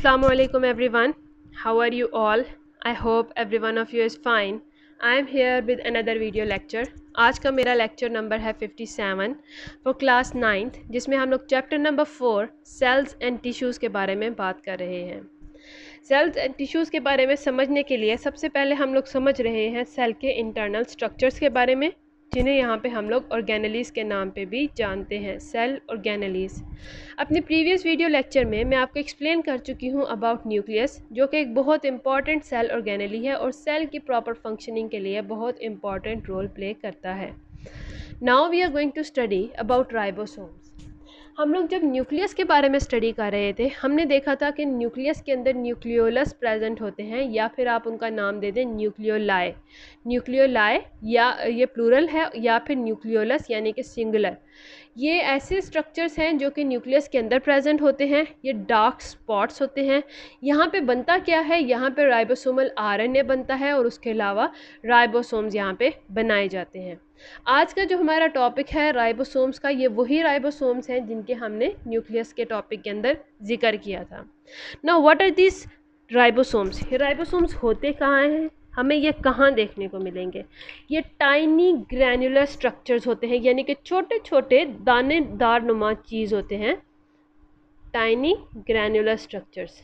Assalamu alaikum everyone. How are you all? I hope every one of you is fine. I am here with another video lecture. आज का मेरा lecture number है 57 for class 9th, जिसमें हम लोग chapter number 4 cells and tissues के बारे में बात कर रहे हैं। सेल्स एंड टिश्यूज़ के बारे में समझने के लिए सबसे पहले हम लोग समझ रहे हैं सेल के इंटरनल स्ट्रक्चर्स के बारे में, जिन्हें यहाँ पे हम लोग ऑर्गेनेलीज़ के नाम पे भी जानते हैं, सेल ऑर्गेनेलीज़। अपने प्रीवियस वीडियो लेक्चर में मैं आपको एक्सप्लेन कर चुकी हूँ अबाउट न्यूक्लियस, जो कि एक बहुत इंपॉर्टेंट सेल ऑर्गेनेली है और सेल की प्रॉपर फंक्शनिंग के लिए बहुत इंपॉर्टेंट रोल प्ले करता है। Now we are going to study about ribosomes. हम लोग जब न्यूक्लियस के बारे में स्टडी कर रहे थे, हमने देखा था कि न्यूक्लियस के अंदर न्यूक्लियोलस प्रेजेंट होते हैं, या फिर आप उनका नाम दे दें न्यूक्लियोलाई। न्यूक्लियोलाई या ये प्लूरल है, या फिर न्यूक्लियोलस यानी कि सिंगुलर। ये ऐसे स्ट्रक्चर्स हैं जो कि न्यूक्लियस के अंदर प्रेजेंट होते हैं। ये डार्क स्पॉट्स होते हैं। यहाँ पे बनता क्या है, यहाँ पे राइबोसोमल आरएनए बनता है और उसके अलावा राइबोसोम्स यहाँ पे बनाए जाते हैं। आज का जो हमारा टॉपिक है राइबोसोम्स का, ये वही राइबोसोम्स हैं जिनके हमने न्यूक्लियस के टॉपिक के अंदर जिक्र किया था। Now what are this ribosomes? ये राइबोसोम्स होते कहाँ हैं, हमें ये कहाँ देखने को मिलेंगे? ये टाइनी ग्रैनुलर स्ट्रक्चर्स होते हैं, यानी कि छोटे छोटे दानेदार नुमा चीज़ होते हैं, टाइनी ग्रैनुलर स्ट्रक्चर्स।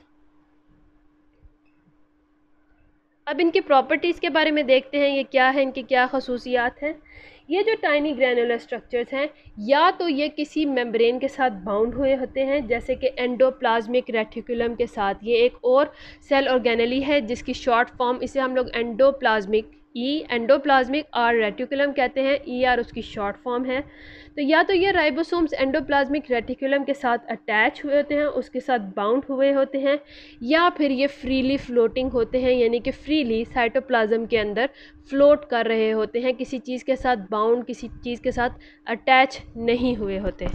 अब इनकी प्रॉपर्टीज़ के बारे में देखते हैं, ये क्या है, इनकी क्या खसूसियात हैं। ये जो टाइनी ग्रैनुलर स्ट्रक्चर्स हैं, या तो ये किसी मेम्ब्रेन के साथ बाउंड हुए होते हैं, जैसे कि एंडोप्लाज्मिक रेटिकुलम के साथ। ये एक और सेल ऑर्गेनेली है जिसकी शॉर्ट फॉर्म, इसे हम लोग एंडोप्लाज्मिक एंडोप्लाज्मिक आर रेटिकुलम कहते हैं, आर उसकी शॉर्ट फॉर्म है। तो या तो ये राइबोसोम्स एंडोप्लाज्मिक रेटिकुलम के साथ अटैच हुए होते हैं, उसके साथ बाउंड हुए होते हैं, या फिर ये फ्रीली फ्लोटिंग होते हैं, यानी कि फ्रीली साइटोप्लाज्म के अंदर फ्लोट कर रहे होते हैं, किसी चीज़ के साथ बाउंड, किसी चीज़ के साथ अटैच नहीं हुए होते।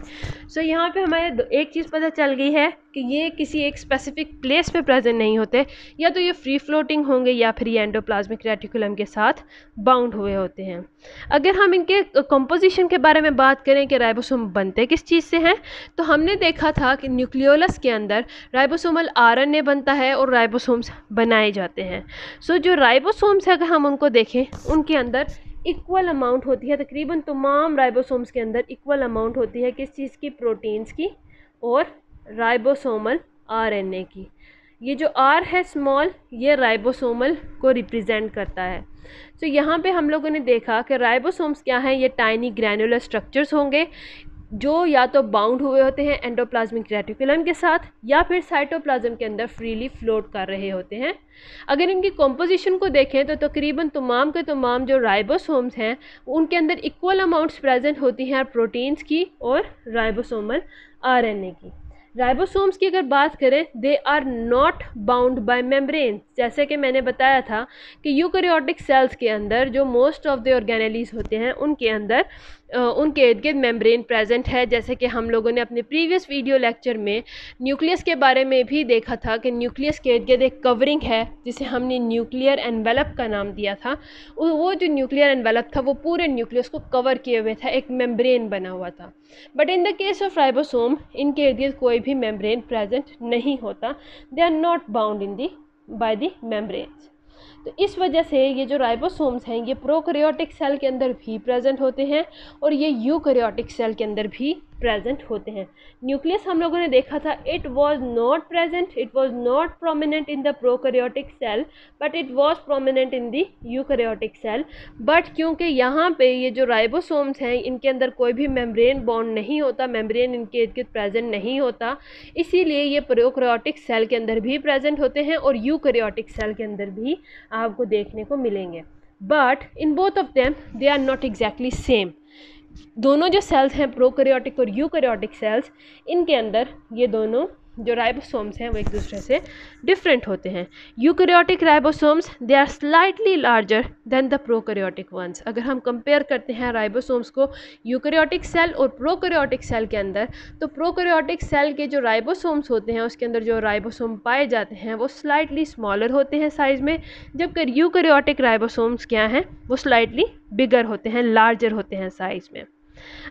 सो यहाँ पे हमारे एक चीज़ पता चल गई है कि ये किसी एक स्पेसिफिक प्लेस पे प्रेजेंट नहीं होते, या तो ये फ्री फ्लोटिंग होंगे या फिर ये एंडोप्लाज्मिक रेटिकुलम के साथ बाउंड हुए होते हैं। अगर हम इनके कंपोजिशन के बारे में बात करें कि राइबोसोम बनते किस चीज़ से हैं, तो हमने देखा था कि न्यूक्लियोलस के अंदर राइबोसोमल आरएनए बनता है और राइबोसोम्स बनाए जाते हैं। सो जो राइबोसोम्स है, अगर हम उनको देखें, उनके अंदर इक्वल अमाउंट होती है, तकरीबन तमाम राइबोसोम्स के अंदर इक्वल अमाउंट होती है किस चीज़ की, प्रोटीन्स की और राइबोसोमल आरएनए की। ये जो आर है स्मॉल, ये राइबोसोमल को रिप्रेजेंट करता है। तो यहाँ पे हम लोगों ने देखा कि राइबोसोम्स क्या हैं, ये टाइनी ग्रैनुलर स्ट्रक्चर्स होंगे जो या तो बाउंड हुए होते हैं एंडोप्लाज्मिक रेटिकुलम के साथ, या फिर साइटोप्लाज्म के अंदर फ्रीली फ्लोट कर रहे होते हैं। अगर इनकी कॉम्पोजिशन को देखें तो तकरीबन तमाम के तमाम जो राइबोसोम्स हैं, उनके अंदर इक्वल अमाउंट्स प्रेजेंट होती हैं प्रोटीन्स की और राइबोसोमल आरएनए की। राइबोसोम्स की अगर बात करें, they are not bound by membrane. जैसे कि मैंने बताया था कि यूकैरियोटिक सेल्स के अंदर जो मोस्ट ऑफ द ऑर्गेनेलीज होते हैं, उनके अंदर उनके इर्द गिर्द मेम्ब्रेन प्रेजेंट है। जैसे कि हम लोगों ने अपने प्रीवियस वीडियो लेक्चर में न्यूक्लियस के बारे में भी देखा था कि न्यूक्लियस के इर्द गिर्द एक कवरिंग है जिसे हमने न्यूक्लियर एनवेलप का नाम दिया था। वो जो न्यूक्लियर एनवेलप था वो पूरे न्यूक्लियस को कवर किए हुए था, एक मेम्ब्रेन बना हुआ था। But in the case of ribosome, इनके इर्द गिर्द कोई भी मेम्ब्रेन प्रेजेंट नहीं होता। They are not bound in the by the membranes. तो इस वजह से ये जो राइबोसोम्स हैं, ये प्रोकैरियोटिक सेल के अंदर भी प्रेजेंट होते हैं और ये यूकैरियोटिक सेल के अंदर भी प्रेजेंट होते हैं। न्यूक्लियस हम लोगों ने देखा था, it was not present, it was not prominent in the prokaryotic cell, but it was prominent in the eukaryotic cell. But क्योंकि यहाँ पे ये जो राइबोसोम्स हैं, इनके अंदर कोई भी मेम्ब्रेन बॉन्ड नहीं होता, मेम्ब्रेन इनके इर्द गिर्द प्रेजेंट नहीं होता, इसीलिए ये प्रोकैरियोटिक सेल के अंदर भी प्रेजेंट होते हैं और यूकैरियोटिक सेल के अंदर भी आपको देखने को मिलेंगे। But in both of them they are not exactly same. दोनों जो सेल्स हैं, प्रोकैरियोटिक और यूकैरियोटिक सेल्स, इनके अंदर ये दोनों जो राइबोसोम्स हैं वो एक दूसरे से डिफरेंट होते हैं। Eukaryotic ribosomes they are slightly larger than the prokaryotic ones. अगर हम कंपेयर करते हैं राइबोसोम्स को यूकैरियोटिक सेल और प्रोकैरियोटिक सेल के अंदर, तो प्रोकैरियोटिक सेल के जो राइबोसोम्स होते हैं उसके अंदर जो राइबोसोम पाए जाते हैं वो स्लाइटली स्मॉलर होते हैं साइज़ में, जबकि यूकैरियोटिक राइबोसोम्स क्या हैं, वो स्लाइटली बिगर होते हैं, लार्जर होते हैं साइज़ में।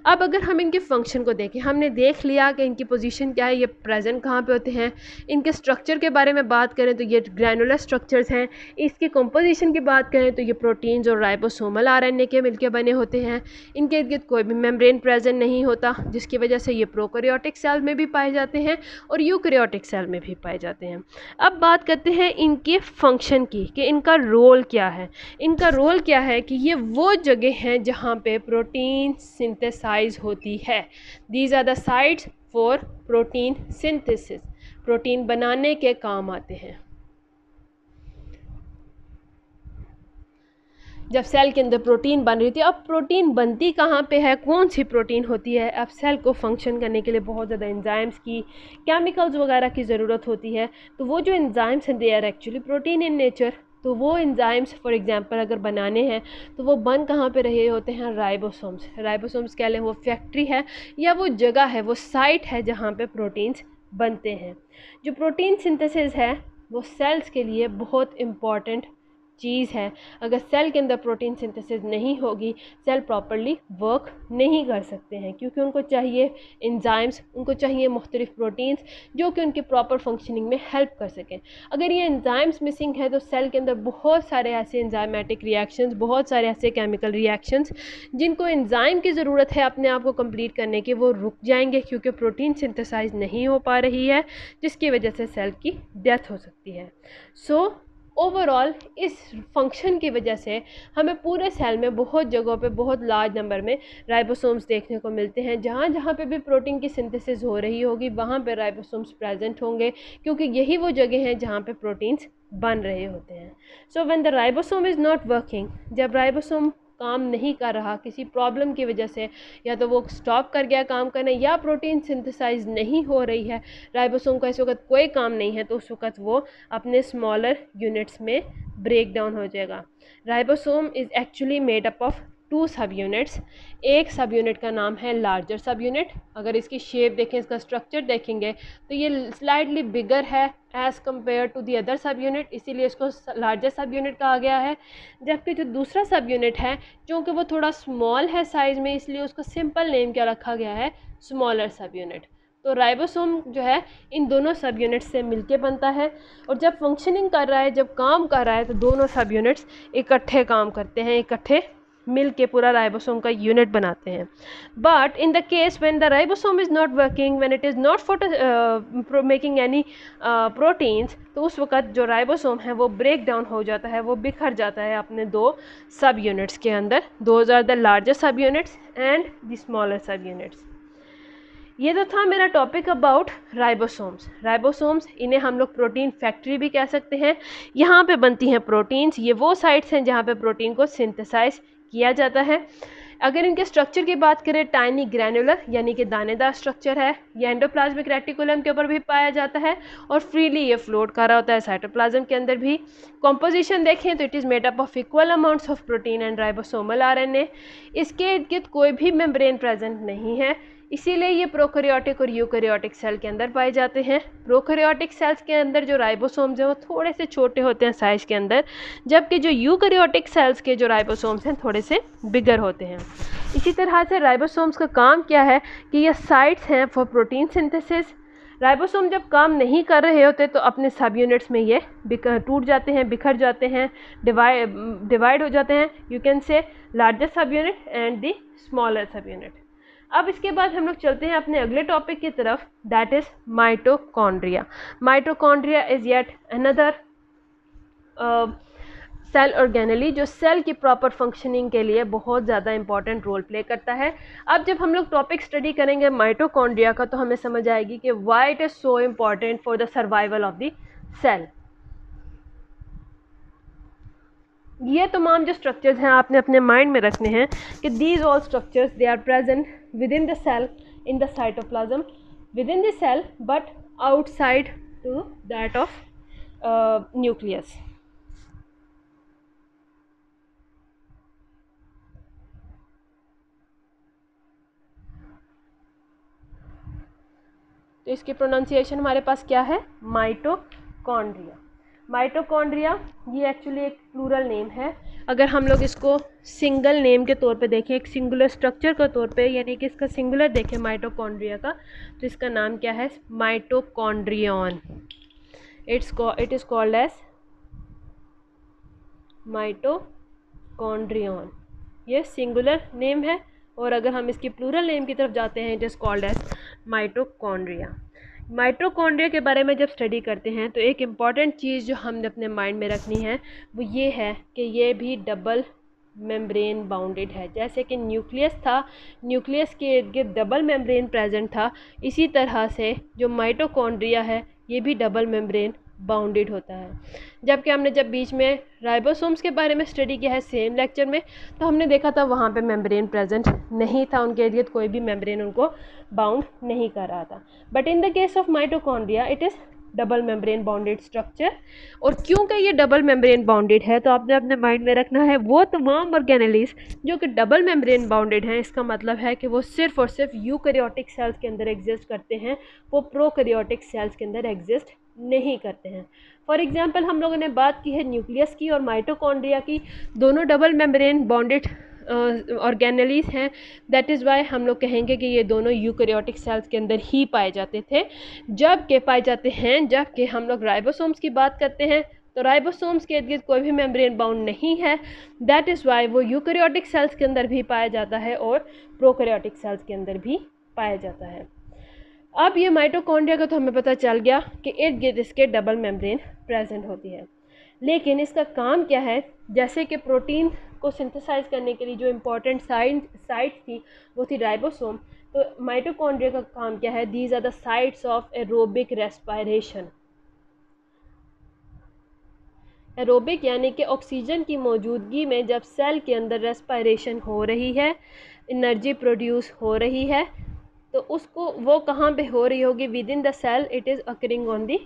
अब अगर हम इनके फंक्शन को देखें, हमने देख लिया कि इनकी पोजीशन क्या है, ये प्रेजेंट कहाँ पे होते हैं। इनके स्ट्रक्चर के बारे में बात करें तो ये ग्रैनुलर स्ट्रक्चर्स हैं। इसकी कंपोजिशन की बात करें तो ये प्रोटीन्स और राइबोसोमल आरएनए के मिलकर बने होते हैं। इनके इर्द गिर्द कोई भी मेम्ब्रेन प्रेजेंट नहीं होता, जिसकी वजह से ये प्रोकैरियोटिक सेल में भी पाए जाते हैं और यूकैरियोटिक सेल में भी पाए जाते हैं। अब बात करते हैं इनके फंक्शन की, कि इनका रोल क्या है। इनका रोल क्या है कि ये वो जगह हैं जहाँ पे प्रोटीन सिंथेसाइज होती है। These are the sites for protein synthesis, protein बनाने के काम आते हैं। जब सेल के अंदर प्रोटीन बन रही थी, अब प्रोटीन बनती कहाँ पे है, कौन सी प्रोटीन होती है। अब सेल को फंक्शन करने के लिए बहुत ज़्यादा एंजाइम्स की, केमिकल्स वगैरह की ज़रूरत होती है। तो वो जो एंजाइम्स हैं, they are actually protein in nature. तो वो एंजाइम्स फॉर एग्जांपल अगर बनाने हैं तो वो बन कहाँ पे रहे होते हैं, राइबोसोम्स। राइबोसोम्स कह लें वो फैक्ट्री है या वो जगह है, वो साइट है जहाँ पे प्रोटीन्स बनते हैं। जो प्रोटीन सिंथेसिस है वो सेल्स के लिए बहुत इम्पॉर्टेंट चीज़ है। अगर सेल के अंदर प्रोटीन सिंथेसिस नहीं होगी, सेल प्रॉपरली वर्क नहीं कर सकते हैं, क्योंकि उनको चाहिए एंजाइम्स, उनको चाहिए मुख्तलिफ प्रोटीन्स जो कि उनकी प्रॉपर फंक्शनिंग में हेल्प कर सकें। अगर ये एंजाइम्स मिसिंग है तो सेल के अंदर बहुत सारे ऐसे एंजाइमेटिक रिएक्शंस, बहुत सारे ऐसे केमिकल रिएक्शंस जिनको एंजाइम की ज़रूरत है अपने आप को कंप्लीट करने की, वो रुक जाएंगे, क्योंकि प्रोटीन सिंथेसाइज नहीं हो पा रही है, जिसकी वजह से सेल की डेथ हो सकती है। सो ओवरऑल इस फंक्शन की वजह से हमें पूरे सेल में बहुत जगहों पे बहुत लार्ज नंबर में राइबोसोम्स देखने को मिलते हैं। जहाँ जहाँ पे भी प्रोटीन की सिंथेसिस हो रही होगी वहाँ पे राइबोसोम्स प्रेजेंट होंगे, क्योंकि यही वो जगह हैं जहाँ पे प्रोटीन्स बन रहे होते हैं। So when the ribosome is not working, जब राइबोसोम काम नहीं कर रहा किसी प्रॉब्लम की वजह से, या तो वो स्टॉप कर गया काम करना, या प्रोटीन सिंथेसाइज नहीं हो रही है, राइबोसोम का इस वक्त कोई काम नहीं है, तो उस वक्त वो अपने स्मॉलर यूनिट्स में ब्रेक डाउन हो जाएगा। Ribosome is actually made up of 2 सब यूनिट्स। एक सब यूनिट का नाम है लार्जर सब यूनिट। अगर इसकी शेप देखें, इसका स्ट्रक्चर देखेंगे तो ये स्लाइटली बिगर है as compare to the other sub unit, इसीलिए इसको लार्जर सब यूनिट कहा गया है। जबकि जो दूसरा सब यूनिट है, चूँकि वो थोड़ा स्मॉल है साइज़ में, इसलिए उसका सिंपल नेम क्या रखा गया है, स्मॉलर सब यूनिट। तो राइबोसोम जो है इन दोनों सब यूनिट्स से मिलके बनता है, और जब फंक्शनिंग कर रहा है, जब काम कर रहा है, तो दोनों सब यूनिट्स इकट्ठे काम करते हैं, इकट्ठे मिल के पूरा राइबोसोम का यूनिट बनाते हैं। But in the case when the ribosome is not working, when it is not for making any proteins, तो उस वक्त जो राइबोसोम है वो ब्रेक डाउन हो जाता है, वो बिखर जाता है अपने 2 सब यूनिट्स के अंदर। दोज आर द लार्जर सब यूनिट्स एंड द स्मॉलर सब यूनिट्स। ये तो था मेरा टॉपिक अबाउट राइबोसोम्स। राइबोसोम्स, इन्हें हम लोग प्रोटीन फैक्ट्री भी कह सकते हैं। यहाँ पे बनती हैं प्रोटीन्स। ये वो साइट्स हैं जहाँ पे प्रोटीन को सिंथेसाइज किया जाता है। अगर इनके स्ट्रक्चर की बात करें, टाइनी ग्रैनुलर यानी कि दानेदार स्ट्रक्चर है। ये एंडोप्लाज्मिक रेटिकुलम के ऊपर भी पाया जाता है और फ्रीली ये फ्लोट कर रहा होता है साइटोप्लाज्म के अंदर भी। कॉम्पोजिशन देखें तो it is made up of equal amounts of protein and ribosomal RNA. इसके इर्द गिर्द कोई भी मेम्ब्रेन प्रेजेंट नहीं है, इसीलिए ये प्रोकैरियोटिक और यूकैरियोटिक सेल के अंदर पाए जाते हैं। प्रोकैरियोटिक सेल्स के अंदर जो राइबोसोम्स हैं वो थोड़े से छोटे होते हैं साइज़ के अंदर, जबकि जो यूकैरियोटिक सेल्स के जो राइबोसोम्स हैं थोड़े से बिगर होते हैं। इसी तरह से राइबोसोम्स का काम क्या है कि ये साइट्स हैं फॉर प्रोटीन सिंथेसिस। राइबोसोम जब काम नहीं कर रहे होते तो अपने सब यूनिट्स में ये टूट जाते हैं, बिखर जाते हैं, डिवाइड हो जाते हैं। यू कैन से लार्जर सब यूनिट एंड द स्मॉलर सब यूनिट। अब इसके बाद हम लोग चलते हैं अपने अगले टॉपिक की तरफ, that is mitochondria. Mitochondria is yet another cell organelle जो सेल की प्रॉपर फंक्शनिंग के लिए बहुत ज़्यादा इंपॉर्टेंट रोल प्ले करता है। अब जब हम लोग टॉपिक स्टडी करेंगे माइटोकॉन्ड्रिया का, तो हमें समझ आएगी कि why it is so important for the survival of the cell. ये तमाम जो स्ट्रक्चर्स हैं आपने अपने माइंड में रखने हैं कि these all structures they are present within the cell, in the cytoplasm, within the cell, but outside to that of nucleus. तो इसकी प्रोनाउंसिएशन हमारे पास क्या है, माइटोकॉन्ड्रिया। माइटोकॉन्ड्रिया ये एक्चुअली एक प्लूरल नेम है। अगर हम लोग इसको सिंगल नेम के तौर पे देखें, एक सिंगुलर स्ट्रक्चर के तौर पे, यानी कि इसका सिंगुलर देखें माइटोकॉन्ड्रिया का, तो इसका नाम क्या है? Mitochondrion. It is called as mitochondrion. ये सिंगुलर नेम है, और अगर हम इसकी प्लूरल नेम की तरफ जाते हैं, it is called as mitochondria. Mitochondria के बारे में जब स्टडी करते हैं तो एक इम्पॉर्टेंट चीज़ जो हमने अपने माइंड में रखनी है वो ये है कि ये भी डबल मेम्ब्रेन बाउंडेड है। जैसे कि न्यूक्लियस था, न्यूक्लियस के इर्द गिर्द डबल मेम्ब्रेन प्रेजेंट था, इसी तरह से जो माइटोकॉन्ड्रिया है ये भी डबल मेम्ब्रेन बाउंडेड होता है। जबकि हमने जब बीच में राइबोसोम्स के बारे में स्टडी किया है सेम लेक्चर में, तो हमने देखा था वहाँ पे मेम्ब्रेन प्रेजेंट नहीं था, उनके इर्द गिर्द कोई भी मेम्ब्रेन उनको बाउंड नहीं कर रहा था। But in the case of mitochondria it is double membrane bounded structure. और क्योंकि ये डबल मेम्ब्रेन बाउंडेड है तो आपने अपने माइंड में रखना है वो तमाम ऑर्गेनेलीज जो कि डबल मेम्ब्रेन बाउंडेड हैं, इसका मतलब है कि वो सिर्फ और सिर्फ यूकैरियोटिक सेल्स के अंदर एग्जिस्ट करते हैं, वो प्रोकैरियोटिक सेल्स के अंदर एग्जिस्ट नहीं करते हैं। फॉर एग्जांपल हम लोगों ने बात की है न्यूक्लियस की और माइटोकॉन्ड्रिया की, दोनों डबल मेम्ब्रेन बाउंडेड ऑर्गेनेलीज हैं। दैट इज़ वाई हम लोग कहेंगे कि ये दोनों यूकैरियोटिक सेल्स के अंदर ही पाए जाते थे, जबकि हम लोग राइबोसोम्स की बात करते हैं तो राइबोसोम्स के इर्द गिर्द कोई भी मेम्ब्रेन बाउंड नहीं है। दैट इज़ वाई वो यूकैरियोटिक सेल्स के अंदर भी पाया जाता है और प्रोकैरियोटिक सेल्स के अंदर भी पाया जाता है। अब ये माइटोकॉन्ड्रिया का तो हमें पता चल गया कि इर्द गिर्द इसके डबल मेम्ब्रेन प्रेजेंट होती है, लेकिन इसका काम क्या है? जैसे कि प्रोटीन को सिंथेसाइज करने के लिए जो इम्पोर्टेंट साइट्स थी वो थी राइबोसोम, तो माइटोकॉन्ड्रिया का काम क्या है? These are the sites of aerobic respiration. Aerobic यानी कि ऑक्सीजन की मौजूदगी में जब सेल के अंदर रेस्पिरेशन हो रही है, एनर्जी प्रोड्यूस हो रही है, तो उसको वो कहाँ पे हो रही होगी? Within the cell, it is occurring on the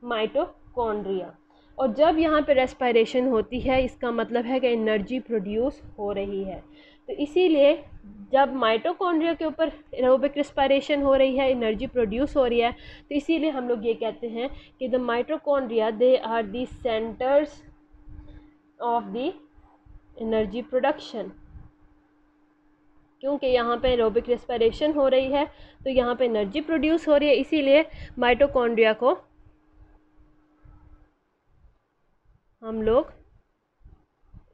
mitochondria. और जब यहाँ पे रेस्पिरेशन होती है इसका मतलब है कि एनर्जी प्रोड्यूस हो रही है। तो इसीलिए जब माइटोकॉन्ड्रिया के ऊपर एरोबिक रेस्पिरेशन हो रही है, एनर्जी प्रोड्यूस हो रही है, तो इसीलिए हम लोग ये कहते हैं कि the mitochondria they are the centres of the energy production. क्योंकि यहाँ पे एरोबिक रेस्पिरेशन हो रही है तो यहाँ पे एनर्जी प्रोड्यूस हो रही है, इसीलिए माइटोकॉन्ड्रिया को हम लोग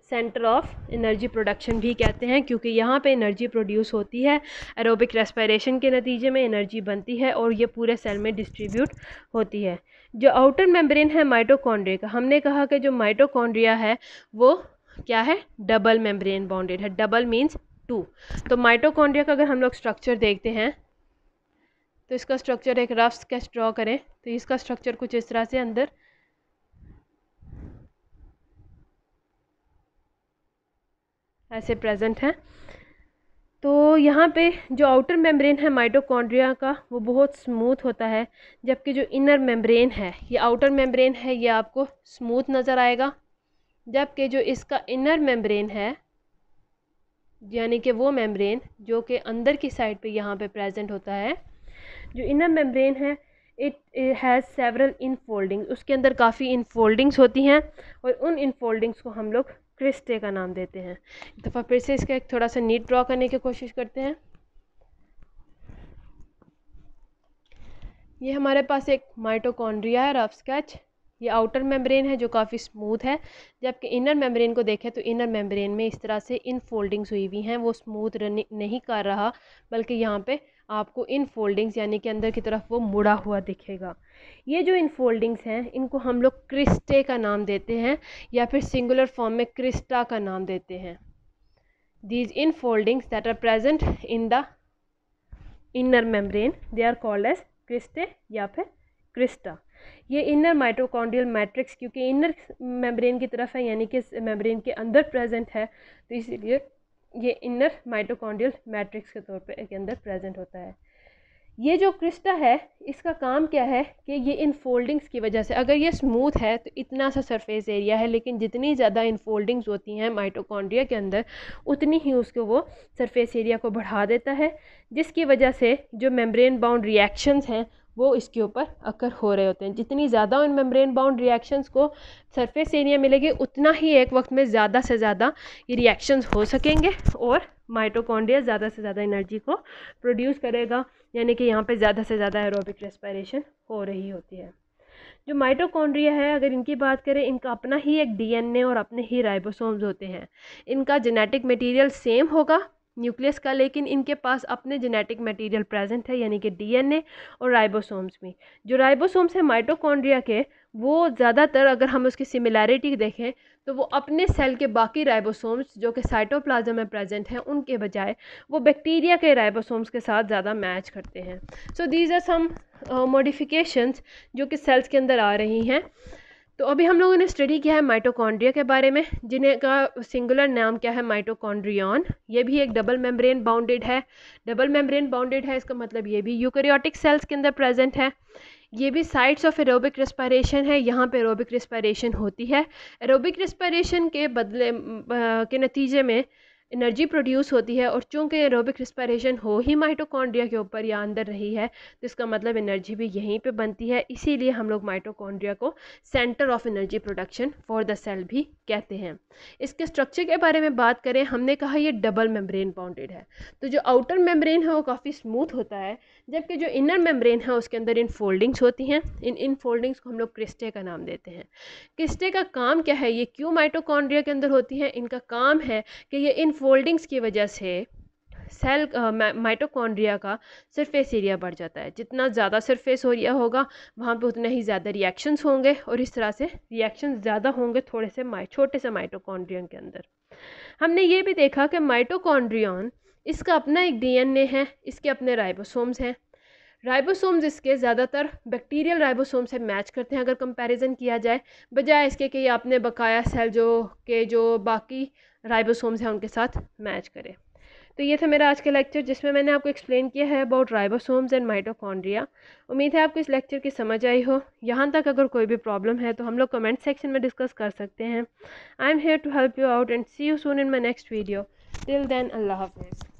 सेंटर ऑफ एनर्जी प्रोडक्शन भी कहते हैं, क्योंकि यहाँ पे एनर्जी प्रोड्यूस होती है, एरोबिक रेस्पिरेशन के नतीजे में एनर्जी बनती है और ये पूरे सेल में डिस्ट्रीब्यूट होती है। जो आउटर मेम्ब्रेन है माइटोकॉन्ड्रिया का, हमने कहा कि जो माइटोकॉन्ड्रिया है वो क्या है? डबल मेम्ब्रेन बाउंडेड है। Double means 2। तो माइटोकॉन्ड्रिया का अगर हम लोग स्ट्रक्चर देखते हैं तो इसका स्ट्रक्चर एक रफ स्केच ड्रॉ करें तो इसका स्ट्रक्चर कुछ इस तरह से अंदर ऐसे प्रेजेंट है। तो यहाँ पे जो आउटर मेम्ब्रेन है माइटोकॉन्ड्रिया का वो बहुत स्मूथ होता है, जबकि जो इनर मेम्ब्रेन है, ये आउटर मेम्ब्रेन है, ये आपको स्मूथ नज़र आएगा, जबकि जो इसका इनर मेम्ब्रेन है यानी कि वो मेम्ब्रेन जो कि अंदर की साइड पे यहाँ पे प्रेजेंट होता है, जो इनर मेम्ब्रेन है इट हैज़ सेवरल इनफोल्डिंग्स, उसके अंदर काफ़ी इनफोल्डिंग्स होती हैं और उन इनफोल्डिंग्स को हम लोग क्रिस्टे का नाम देते हैं। एक दफ़ा फिर से इसका एक थोड़ा सा नीट ड्रॉ करने की कोशिश करते हैं। ये हमारे पास एक माइटोकॉन्ड्रिया है, रफ स्केच। ये आउटर मेम्ब्रेन है जो काफ़ी स्मूथ है, जबकि इनर मेम्ब्रेन को देखें तो इनर मेम्ब्रेन में इस तरह से इनफोल्डिंग्स हुई हुई हैं, वो स्मूथ नहीं कर रहा, बल्कि यहाँ पे आपको इनफोल्डिंग्स यानी कि अंदर की तरफ वो मुड़ा हुआ दिखेगा। ये जो इनफोल्डिंग्स हैं इनको हम लोग क्रिस्टे का नाम देते हैं या फिर सिंगुलर फॉर्म में क्रिस्टा का नाम देते हैं। These infoldings that are present in the inner membrane they are called as cristae या फिर क्रिस्टा। ये इनर माइटोकॉन्ड्रियल मैट्रिक्स क्योंकि इनर मेम्ब्रेन की तरफ है यानी कि मेम्ब्रेन के अंदर प्रेजेंट है, तो इसीलिए ये इनर माइटोकॉन्ड्रियल मैट्रिक्स के तौर पे के अंदर प्रेजेंट होता है। ये जो क्रिस्टा है इसका काम क्या है कि ये इनफोल्डिंग्स की वजह से, अगर ये स्मूथ है तो इतना सा सरफेस एरिया है, लेकिन जितनी ज़्यादा इनफोल्डिंग्स होती हैं माइटोकॉन्ड्रिया के अंदर उतनी ही उसको वो सरफेस एरिया को बढ़ा देता है, जिसकी वजह से जो मेम्ब्रेन बाउंड रिएक्शंस हैं वो इसके ऊपर अकर हो रहे होते हैं। जितनी ज़्यादा उन मेम्ब्रेन बाउंड रिएक्शंस को सरफेस एरिया मिलेगी उतना ही एक वक्त में ज़्यादा से ज़्यादा ये रिएक्शंस हो सकेंगे और माइटोकॉन्ड्रिया ज़्यादा से ज़्यादा एनर्जी को प्रोड्यूस करेगा, यानी कि यहाँ पे ज़्यादा से ज़्यादा एरोबिक रेस्पिरेशन हो रही होती है। जो माइटोकॉन्ड्रिया है, अगर इनकी बात करें, इनका अपना ही एक डीएनए और अपने ही राइबोसोम्स होते हैं। इनका जेनेटिक मटेरियल सेम होगा न्यूक्लियस का, लेकिन इनके पास अपने जेनेटिक मटेरियल प्रेजेंट है, यानी कि डीएनए और राइबोसोम्स भी। जो राइबोसोम्स है माइटोकॉन्ड्रिया के, वो ज़्यादातर अगर हम उसकी सिमिलैरिटी देखें तो वो अपने सेल के बाकी राइबोसोम्स जो कि साइटोप्लाज्म में प्रेजेंट हैं उनके बजाय वो बैक्टीरिया के राइबोसोम्स के साथ ज़्यादा मैच करते हैं। So these are some modifications जो कि सेल्स के अंदर आ रही हैं। तो अभी हम लोगों ने स्टडी किया है माइटोकॉन्ड्रिया के बारे में, जिन्हें का सिंगुलर नाम क्या है, माइटोकॉन्ड्रियन। ये भी एक डबल मेम्ब्रेन बाउंडेड है। डबल मेम्ब्रेन बाउंडेड है इसका मतलब ये भी यूकैरियोटिक सेल्स के अंदर प्रेजेंट है। ये भी साइट्स ऑफ एरोबिक रेस्पिरेशन है, यहाँ पे एरोबिक रेस्पिरेशन होती है। एरोबिक रेस्पिरेशन के बदले के नतीजे में एनर्जी प्रोड्यूस होती है, और चूंकि एरोबिक रेस्पिरेशन हो ही माइटोकॉन्ड्रिया के ऊपर या अंदर रही है तो इसका मतलब एनर्जी भी यहीं पे बनती है। इसीलिए हम लोग माइटोकॉन्ड्रिया को centre of energy production for the cell भी कहते हैं। इसके स्ट्रक्चर के बारे में बात करें, हमने कहा ये डबल मेम्ब्रेन बाउंडेड है। तो जो आउटर मेम्ब्रेन है वो काफ़ी स्मूथ होता है, जबकि जो इनर मेम्ब्रेन है उसके अंदर इन फोल्डिंग्स होती हैं। इन फोल्डिंग्स को हम लोग क्रिस्टे का नाम देते हैं। क्रिस्टे का काम क्या है, ये क्यों माइटोकॉन्ड्रिया के अंदर होती है? इनका काम है कि ये इन फोल्डिंग्स की वजह से सेल माइटोकॉन्ड्रिया का सरफेस एरिया बढ़ जाता है। जितना ज़्यादा सरफेस एरिया होगा वहाँ पे उतने ही ज़्यादा रिएक्शंस होंगे, और इस तरह से रिएक्शंस ज़्यादा होंगे छोटे से माइटोकॉन्ड्रियन के अंदर। हमने ये भी देखा कि माइटोकॉन्ड्रियन इसका अपना एक डीएनए है, इसके अपने राइबोसोम्स हैं। राइबोसोम्स इसके ज़्यादातर बैक्टीरियल राइबोसोम से मैच करते हैं अगर कंपैरिजन किया जाए, बजाय इसके कि ये अपने बकाया सेल जो बाकी राइबोसोम्स हैं उनके साथ मैच करे। तो ये था मेरा आज का लेक्चर, जिसमें मैंने आपको एक्सप्लेन किया है अबाउट राइबोसोम्स एंड माइटोकॉन्ड्रिया। उम्मीद है आपको इस लेक्चर की समझ आई हो। यहाँ तक अगर कोई भी प्रॉब्लम है तो हम लोग कमेंट सेक्शन में डिस्कस कर सकते हैं। I am here to help you out and see you soon in my next video. Till then, Allah हाफिज़।